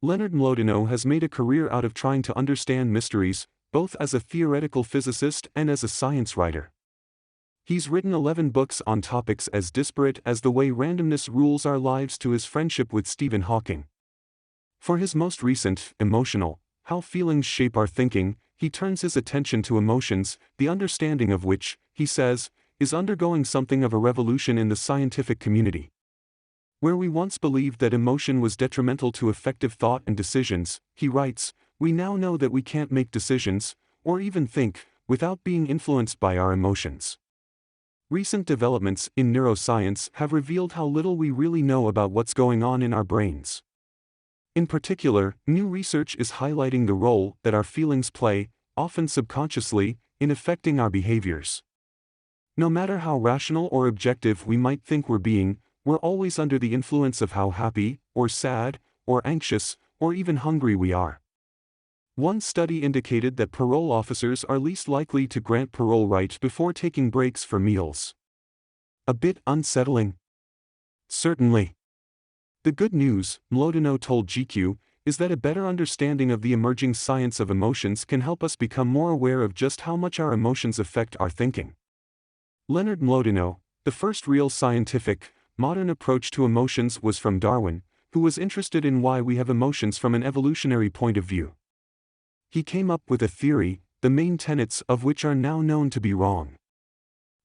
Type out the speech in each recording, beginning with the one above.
Leonard Mlodinow has made a career out of trying to understand mysteries, both as a theoretical physicist and as a science writer. He's written 11 books on topics as disparate as the way randomness rules our lives to his friendship with Stephen Hawking. For his most recent, Emotional, How Feelings Shape Our Thinking, he turns his attention to emotions, the understanding of which, he says, is undergoing something of a revolution in the scientific community. Where we once believed that emotion was detrimental to effective thought and decisions, he writes, we now know that we can't make decisions, or even think, without being influenced by our emotions. Recent developments in neuroscience have revealed how little we really know about what's going on in our brains. In particular, new research is highlighting the role that our feelings play, often subconsciously, in affecting our behaviors. No matter how rational or objective we might think we're being, we're always under the influence of how happy, or sad, or anxious, or even hungry we are. One study indicated that parole officers are least likely to grant parole right before taking breaks for meals. A bit unsettling? Certainly. The good news, Mlodinow told GQ, is that a better understanding of the emerging science of emotions can help us become more aware of just how much our emotions affect our thinking. Leonard Mlodinow, the first real scientific, modern approach to emotions was from Darwin, who was interested in why we have emotions from an evolutionary point of view. He came up with a theory, the main tenets of which are now known to be wrong.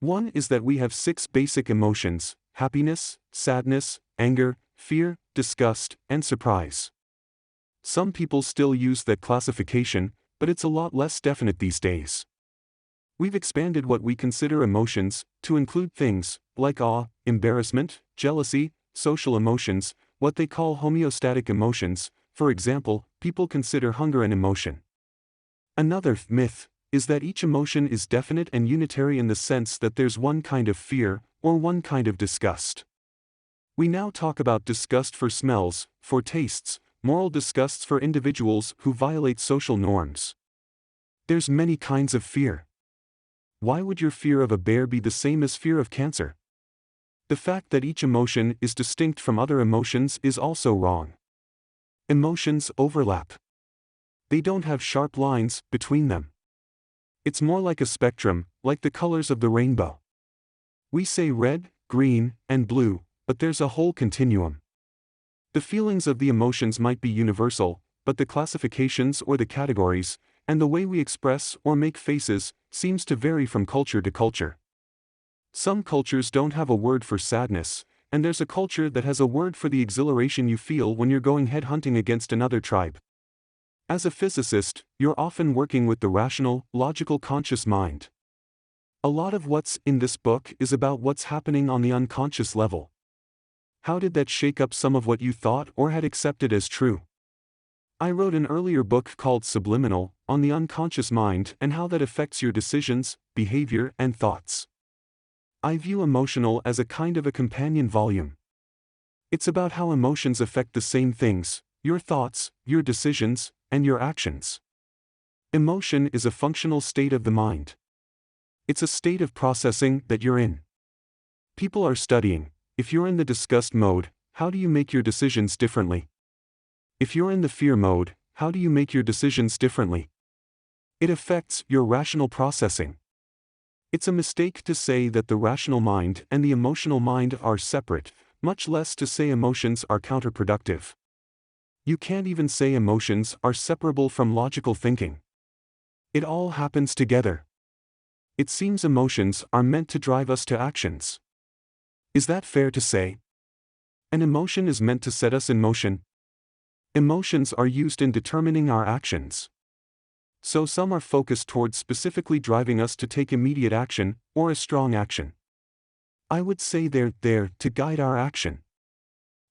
One is that we have 6 basic emotions: happiness, sadness, anger, fear, disgust, and surprise. Some people still use that classification, but it's a lot less definite these days. We've expanded what we consider emotions to include things like awe, embarrassment, jealousy, social emotions, what they call homeostatic emotions. For example, people consider hunger an emotion. Another myth is that each emotion is definite and unitary in the sense that there's one kind of fear, or one kind of disgust. We now talk about disgust for smells, for tastes, moral disgusts for individuals who violate social norms. There's many kinds of fear. Why would your fear of a bear be the same as fear of cancer? The fact that each emotion is distinct from other emotions is also wrong. Emotions overlap. They don't have sharp lines between them. It's more like a spectrum, like the colors of the rainbow. We say red, green, and blue, but there's a whole continuum. The feelings of the emotions might be universal, but the classifications or the categories, and the way we express or make faces, seems to vary from culture to culture. Some cultures don't have a word for sadness, and there's a culture that has a word for the exhilaration you feel when you're going headhunting against another tribe. As a physicist, you're often working with the rational, logical conscious mind. A lot of what's in this book is about what's happening on the unconscious level. How did that shake up some of what you thought or had accepted as true? I wrote an earlier book called Subliminal, on the unconscious mind and how that affects your decisions, behavior, and thoughts. I view Emotional as a kind of a companion volume. It's about how emotions affect the same things: your thoughts, your decisions, and your actions. Emotion is a functional state of the mind. It's a state of processing that you're in. People are studying, if you're in the disgust mode, how do you make your decisions differently? If you're in the fear mode, how do you make your decisions differently? It affects your rational processing. It's a mistake to say that the rational mind and the emotional mind are separate, much less to say emotions are counterproductive. You can't even say emotions are separable from logical thinking. It all happens together. It seems emotions are meant to drive us to actions. Is that fair to say? An emotion is meant to set us in motion. Emotions are used in determining our actions. So some are focused towards specifically driving us to take immediate action, or a strong action. I would say they're there to guide our action.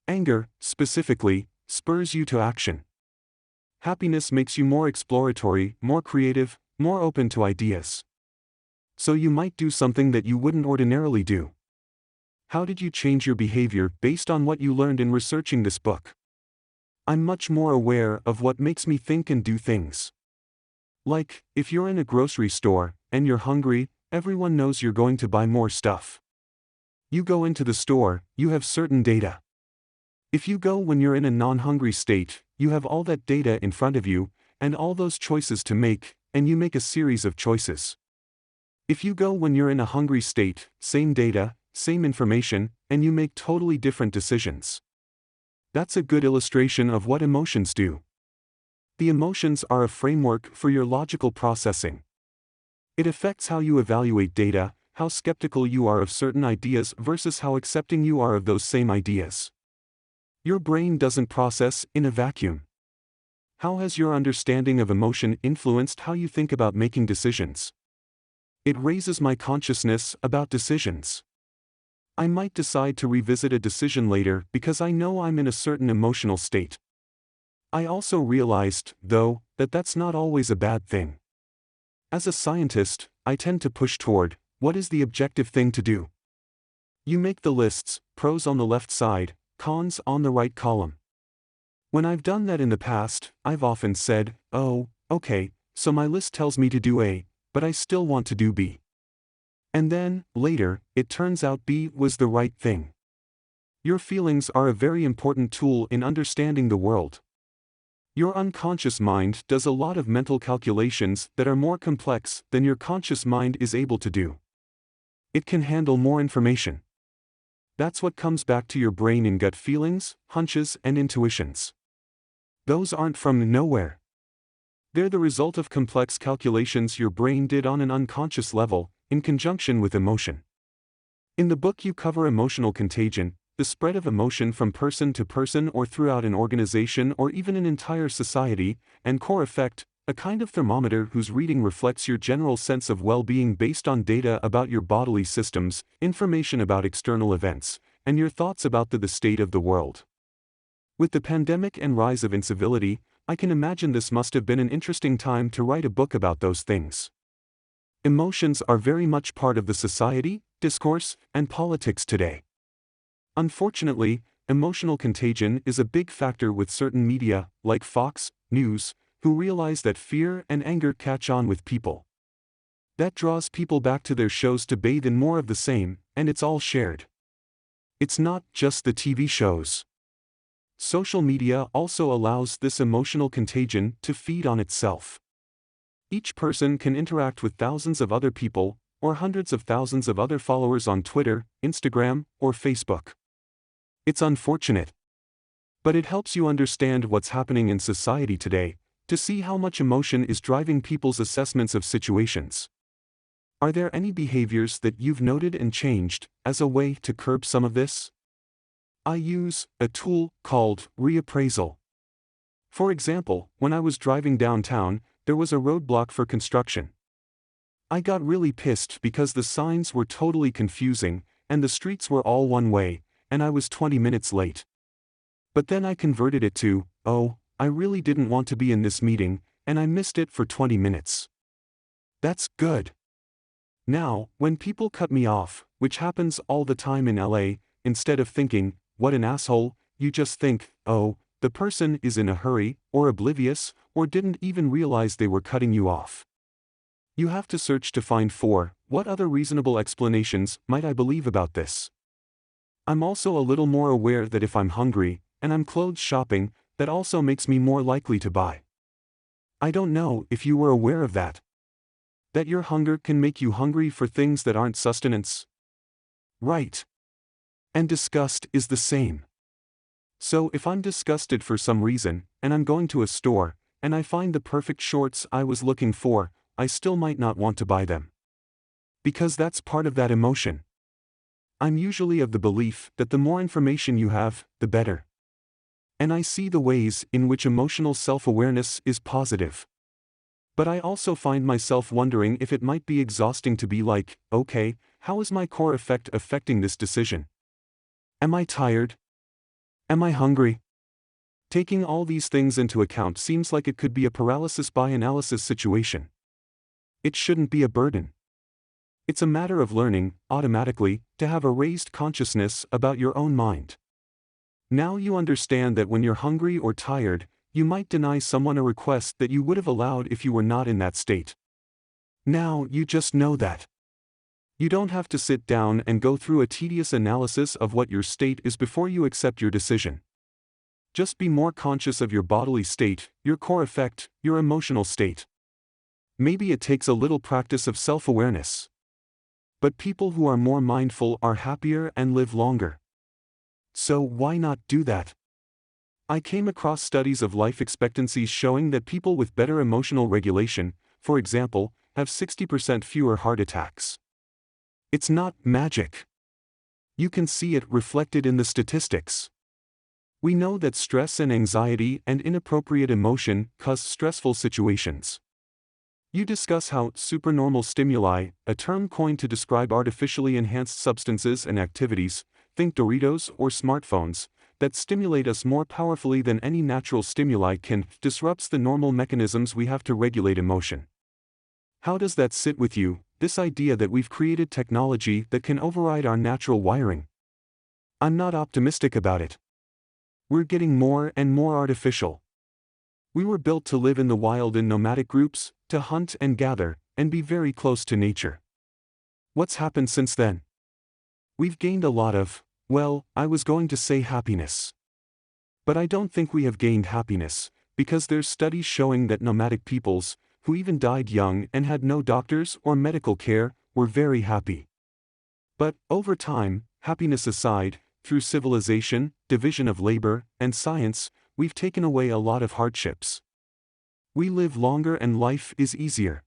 Anger, specifically, spurs you to action. Happiness makes you more exploratory, more creative, more open to ideas. So you might do something that you wouldn't ordinarily do. How did you change your behavior based on what you learned in researching this book? I'm much more aware of what makes me think and do things. Like, if you're in a grocery store, and you're hungry, everyone knows you're going to buy more stuff. You go into the store, you have certain data. If you go when you're in a non-hungry state, You have all that data in front of you, and all those choices to make, and you make a series of choices. If you go when you're in a hungry state, same data, same information, and you make totally different decisions. That's a good illustration of what emotions do. The emotions are a framework for your logical processing. It affects how you evaluate data, how skeptical you are of certain ideas versus how accepting you are of those same ideas. Your brain doesn't process in a vacuum. How has your understanding of emotion influenced how you think about making decisions? It raises my consciousness about decisions. I might decide to revisit a decision later because I know I'm in a certain emotional state. I also realized, though, that that's not always a bad thing. As a scientist, I tend to push toward, what is the objective thing to do? You make the lists, pros on the left side, cons on the right column. When I've done that in the past, I've often said, oh, okay, so my list tells me to do A, but I still want to do B. And then, later, it turns out B was the right thing. Your feelings are a very important tool in understanding the world. Your unconscious mind does a lot of mental calculations that are more complex than your conscious mind is able to do. It can handle more information. That's what comes back to your brain in gut feelings, hunches, and intuitions. Those aren't from nowhere. They're the result of complex calculations your brain did on an unconscious level, in conjunction with emotion. In the book you cover emotional contagion, the spread of emotion from person to person or throughout an organization or even an entire society, and core effect, a kind of thermometer whose reading reflects your general sense of well-being based on data about your bodily systems, information about external events, and your thoughts about the state of the world. With the pandemic and rise of incivility, I can imagine this must have been an interesting time to write a book about those things. Emotions are very much part of the society, discourse, and politics today. Unfortunately, emotional contagion is a big factor with certain media, like Fox News, who realize that fear and anger catch on with people. That draws people back to their shows to bathe in more of the same, and it's all shared. It's not just the TV shows. Social media also allows this emotional contagion to feed on itself. Each person can interact with thousands of other people, or hundreds of thousands of other followers on Twitter, Instagram, or Facebook. It's unfortunate. But it helps you understand what's happening in society today, to see how much emotion is driving people's assessments of situations. Are there any behaviors that you've noted and changed, as a way to curb some of this? I use a tool called reappraisal. For example, when I was driving downtown, there was a roadblock for construction. I got really pissed because the signs were totally confusing, and the streets were all one way, and I was 20 minutes late. But then I converted it to, oh, I really didn't want to be in this meeting, and I missed it for 20 minutes. That's good. Now, when people cut me off, which happens all the time in LA, instead of thinking, what an asshole, you just think, oh, the person is in a hurry, or oblivious, or didn't even realize they were cutting you off. You have to search to find what other reasonable explanations might I believe about this. I'm also a little more aware that if I'm hungry, and I'm clothes shopping, that also makes me more likely to buy. I don't know if you were aware of that. That your hunger can make you hungry for things that aren't sustenance. Right. And disgust is the same. So if I'm disgusted for some reason, and I'm going to a store, and I find the perfect shorts I was looking for, I still might not want to buy them. Because that's part of that emotion. I'm usually of the belief that the more information you have, the better. And I see the ways in which emotional self-awareness is positive. But I also find myself wondering if it might be exhausting to be like, okay, how is my core effect affecting this decision? Am I tired? Am I hungry? Taking all these things into account seems like it could be a paralysis by analysis situation. It shouldn't be a burden. It's a matter of learning, automatically, to have a raised consciousness about your own mind. Now you understand that when you're hungry or tired, you might deny someone a request that you would have allowed if you were not in that state. Now you just know that. You don't have to sit down and go through a tedious analysis of what your state is before you accept your decision. Just be more conscious of your bodily state, your core effect, your emotional state. Maybe it takes a little practice of self-awareness. But people who are more mindful are happier and live longer. So why not do that? I came across studies of life expectancies showing that people with better emotional regulation, for example, have 60% fewer heart attacks. It's not magic. You can see it reflected in the statistics. We know that stress and anxiety and inappropriate emotion cause stressful situations. You discuss how supernormal stimuli, a term coined to describe artificially enhanced substances and activities, think Doritos or smartphones, that stimulate us more powerfully than any natural stimuli can, disrupts the normal mechanisms we have to regulate emotion. How does that sit with you, this idea that we've created technology that can override our natural wiring? I'm not optimistic about it. We're getting more and more artificial. We were built to live in the wild in nomadic groups, to hunt and gather, and be very close to nature. What's happened since then? We've gained a lot of, well, I was going to say happiness. But I don't think we have gained happiness, because there's studies showing that nomadic peoples, who even died young and had no doctors or medical care, were very happy. But, over time, happiness aside, through civilization, division of labor, and science, we've taken away a lot of hardships. We live longer and life is easier.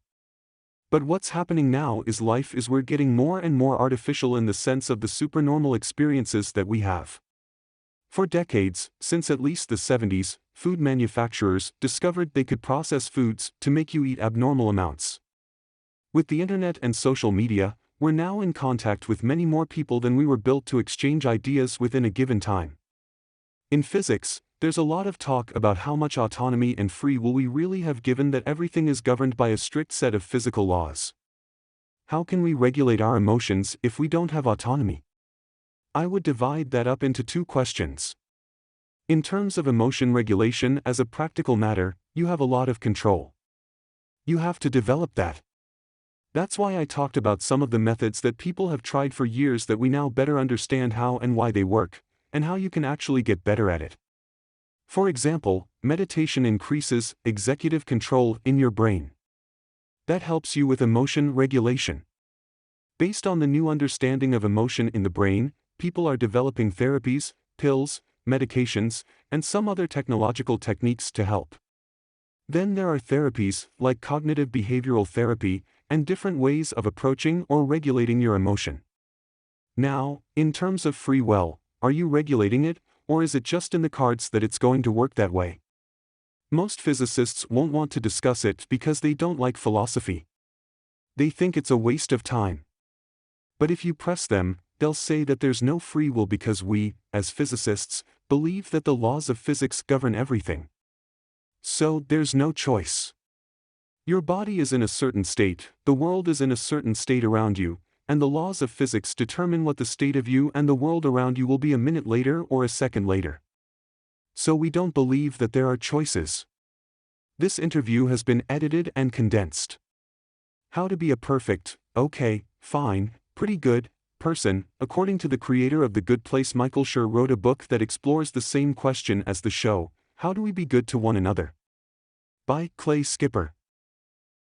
But what's happening now is we're getting more and more artificial in the sense of the supernormal experiences that we have. For decades, since at least the 70s, food manufacturers discovered they could process foods to make you eat abnormal amounts. With the internet and social media, we're now in contact with many more people than we were built to exchange ideas within a given time. In physics, there's a lot of talk about how much autonomy and free will we really have given that everything is governed by a strict set of physical laws. How can we regulate our emotions if we don't have autonomy? I would divide that up into two questions. In terms of emotion regulation as a practical matter, you have a lot of control. You have to develop that. That's why I talked about some of the methods that people have tried for years that we now better understand how and why they work, and how you can actually get better at it. For example, meditation increases executive control in your brain. That helps you with emotion regulation. Based on the new understanding of emotion in the brain, people are developing therapies, pills, medications, and some other technological techniques to help. Then there are therapies, like cognitive behavioral therapy, and different ways of approaching or regulating your emotion. Now, in terms of free will, are you regulating it, or is it just in the cards that it's going to work that way? Most physicists won't want to discuss it because they don't like philosophy. They think it's a waste of time. But if you press them, they'll say that there's no free will because we, as physicists, believe that the laws of physics govern everything. So there's no choice. Your body is in a certain state, the world is in a certain state around you, and the laws of physics determine what the state of you and the world around you will be a minute later or a second later. So we don't believe that there are choices. This interview has been edited and condensed. How to be a perfect, okay, fine, pretty good person. According to the creator of The Good Place, Michael Schur wrote a book that explores the same question as the show, How Do We Be Good to One Another? By Clay Skipper.